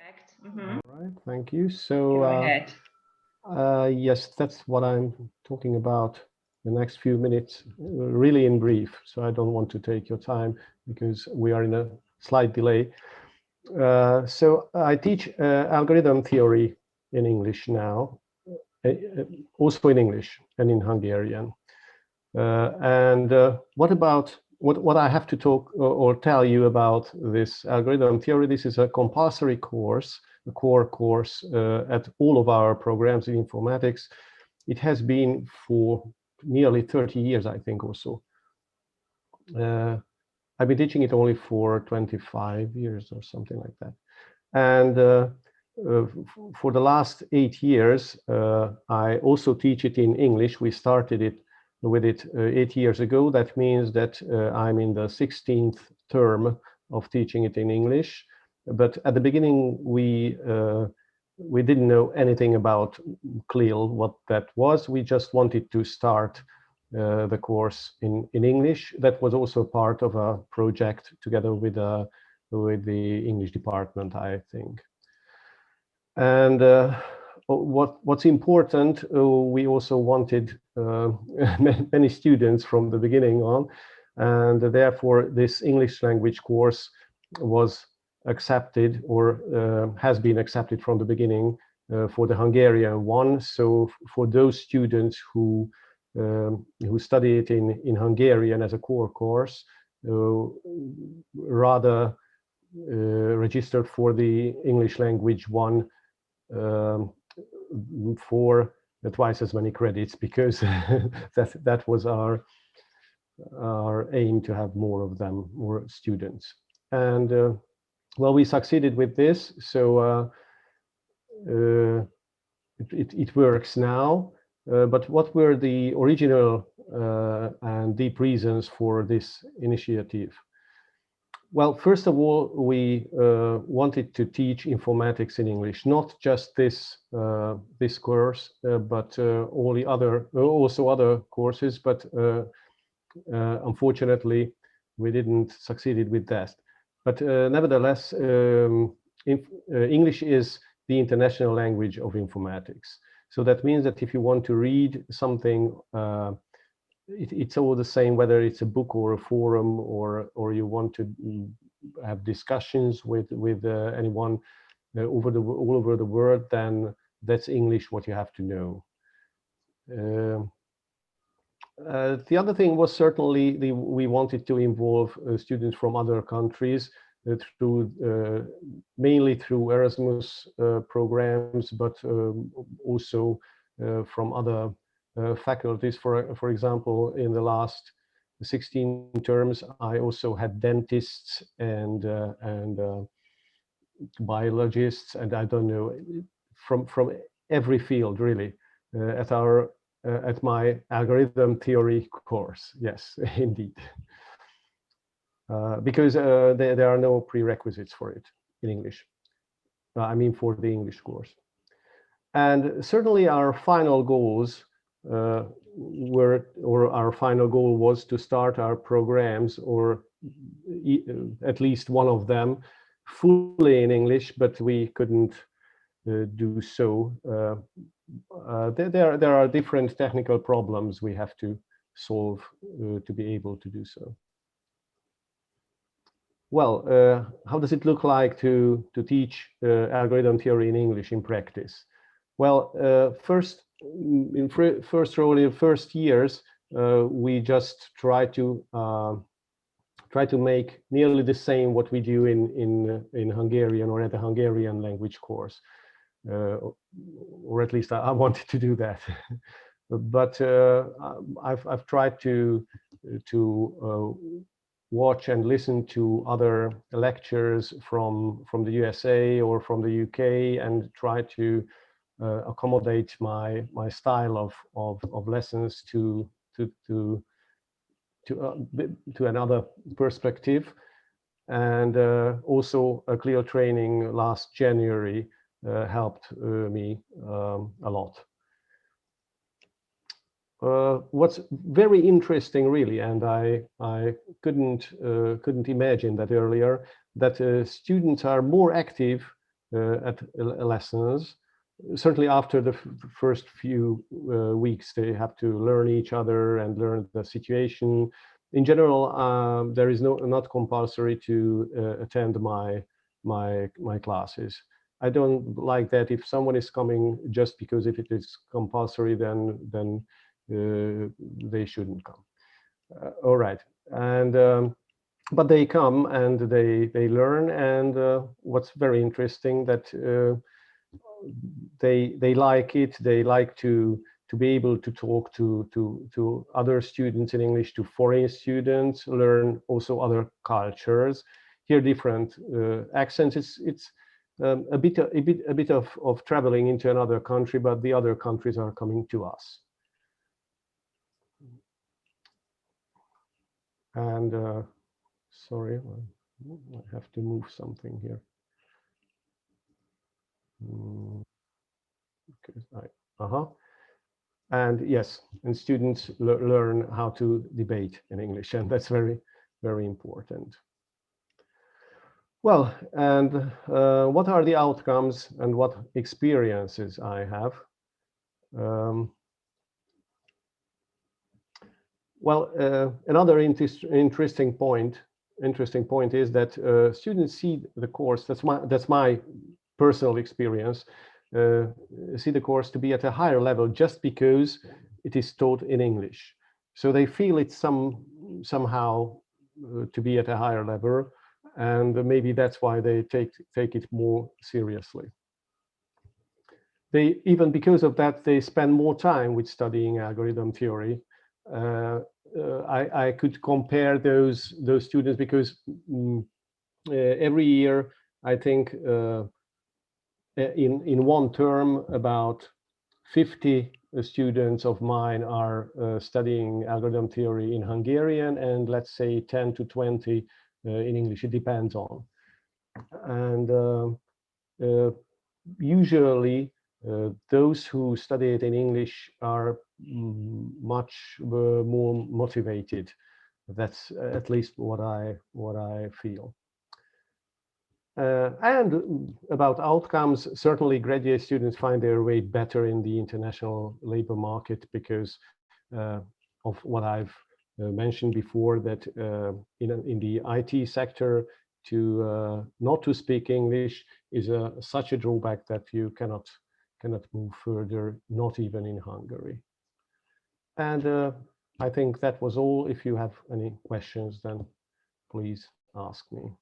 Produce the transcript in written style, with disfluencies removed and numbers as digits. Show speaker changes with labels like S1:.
S1: correct. Mm-hmm.
S2: All right, thank you.
S1: Go ahead.
S2: Yes, that's what I'm talking about the next few minutes, really in brief. So I don't want to take your time because we are in a slight delay. So I teach algorithm theory in English now, also in English and in Hungarian. What I have to talk or tell you about this algorithm theory, this is a compulsory course, a core course at all of our programs in informatics. It has been for nearly 30 years, I think, or so. I've been teaching it only for 25 years or something like that. And for the last 8 years, I also teach it in English. We started it with it 8 years ago. That means that I'm in the 16th term of teaching it in English. But at the beginning, we didn't know anything about CLIL, what that was. We just wanted to start the course in English. That was also part of a project together with the English department, I think. And what's important, we also wanted many students from the beginning on, and therefore this English language course was accepted or has been accepted from the beginning for the Hungarian one. So for those students who study it in Hungarian as a core course, rather registered for the English language one for twice as many credits, because that was our aim, to have more of them, more students. And well, we succeeded with this, so it works now. But what were the original and deep reasons for this initiative? Well, first of all, we wanted to teach informatics in English, not just this course, but all the other, also other courses. But unfortunately, we didn't succeed with that. But nevertheless, English is the international language of informatics. So that means that if you want to read something, it's all the same, whether it's a book or a forum, or you want to have discussions with anyone all over the world, then that's English what you have to know. The other thing was certainly we wanted to involve students from other countries through mainly through Erasmus programs, but also from other faculties. For example, in the last 16 terms, I also had dentists and biologists, and I don't know, from every field really at my algorithm theory course. Yes, indeed, because there are no prerequisites for it in English. I mean, for the English course. And certainly our final goals our final goal was to start our programs, or at least one of them, fully in English, but we couldn't do so. There are different technical problems we have to solve to be able to do so. Well, how does it look like to teach algorithm theory in English in practice? Well, first in the first years, we just try to make nearly the same what we do in Hungarian or at the Hungarian language course, or at least I wanted to do that. But I've tried to watch and listen to other lectures from the USA or from the UK, and try to accommodate my style of lessons to another perspective. And also a CLIL training last January helped me a lot. What's very interesting, really, and I couldn't imagine that earlier, that students are more active at lessons. Certainly after the first few weeks, they have to learn each other and learn the situation. In general, there is not compulsory to attend my classes. I don't like that. If someone is coming just because if it is compulsory, then they shouldn't come. All right, and but they come and they learn, and what's very interesting that they like it. They like to be able to talk to other students in English, to foreign students, learn also other cultures, hear different accents. It's a bit of traveling into another country, but the other countries are coming to us. And sorry, I have to move something here. And yes, and students learn how to debate in English, and that's very, very important. Well, and what are the outcomes and what experiences I have? Well, another interesting point is that students see the course. That's my personal experience. See the course to be at a higher level just because it is taught in English. So they feel it's somehow to be at a higher level, and maybe that's why they take it more seriously. They even because of that they spend more time with studying algorithm theory. I could compare those students because every year I think in one term about 50 students of mine are studying algorithm theory in Hungarian, and let's say 10 to 20 in English. It depends on. And usually those who study it in English are much more motivated. That's at least what I feel. And about outcomes, certainly graduate students find their way better in the international labor market because of what I've mentioned before, that in the IT sector, not to speak English is such a drawback that you cannot move further, not even in Hungary. And I think that was all. If you have any questions, then please ask me.